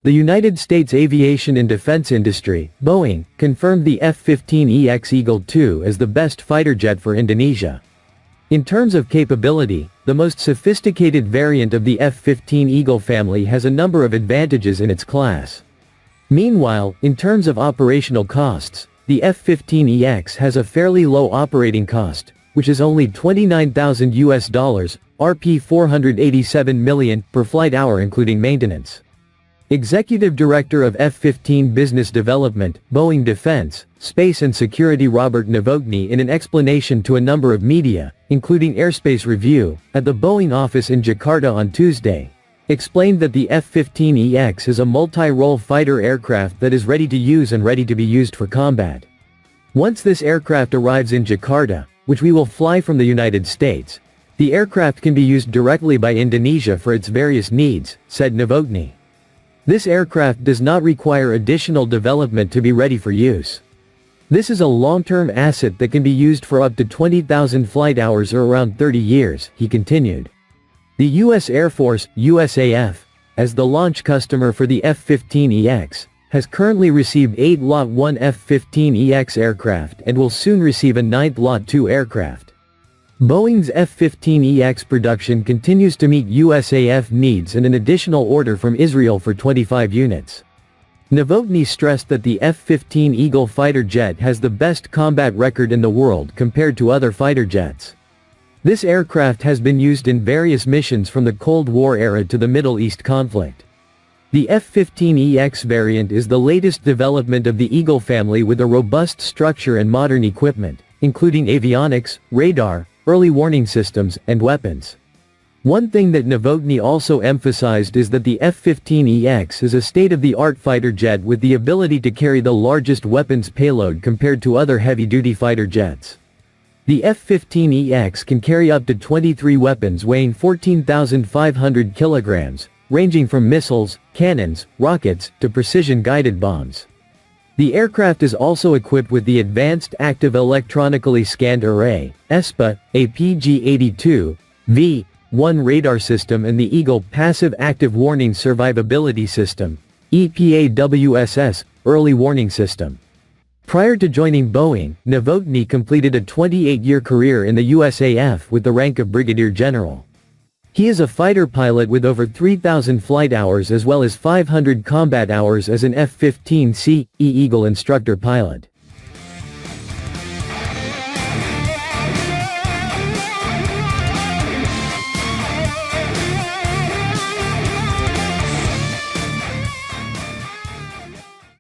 The United States aviation and defense industry, Boeing, confirmed the F-15EX Eagle II as the best fighter jet for Indonesia. In terms of capability, the most sophisticated variant of the F-15 Eagle family has a number of advantages in its class. Meanwhile, in terms of operational costs, the F-15EX has a fairly low operating cost, which is only $29,000, Rp 487 million, per flight hour including maintenance. Executive Director of F-15 Business Development, Boeing Defense, Space and Security Robert Novotny, in an explanation to a number of media, including Airspace Review, at the Boeing office in Jakarta on Tuesday, explained that the F-15EX is a multi-role fighter aircraft that is ready to use and ready to be used for combat. Once this aircraft arrives in Jakarta, which we will fly from the United States, the aircraft can be used directly by Indonesia for its various needs, said Novotny. This aircraft does not require additional development to be ready for use. This is a long-term asset that can be used for up to 20,000 flight hours or around 30 years, he continued. The U.S. Air Force, USAF, as the launch customer for the F-15EX, has currently received 8 Lot 1 F-15EX aircraft and will soon receive a 9th Lot 2 aircraft. Boeing's F-15EX production continues to meet USAF needs and an additional order from Israel for 25 units. Novotny stressed that the F-15 Eagle fighter jet has the best combat record in the world compared to other fighter jets. This aircraft has been used in various missions from the Cold War era to the Middle East conflict. The F-15EX variant is the latest development of the Eagle family with a robust structure and modern equipment, including avionics, radar, early warning systems, and weapons. One thing that Novotny also emphasized is that the F-15EX is a state-of-the-art fighter jet with the ability to carry the largest weapons payload compared to other heavy-duty fighter jets. The F-15EX can carry up to 23 weapons weighing 14,500 kilograms, ranging from missiles, cannons, rockets, to precision-guided bombs. The aircraft is also equipped with the Advanced Active Electronically Scanned Array, ESPA, APG-82V1 radar system and the Eagle Passive Active Warning Survivability System, EPAWSS, early warning system. Prior to joining Boeing, Novotny completed a 28-year career in the USAF with the rank of Brigadier General. He is a fighter pilot with over 3,000 flight hours as well as 500 combat hours as an F-15C Eagle instructor pilot.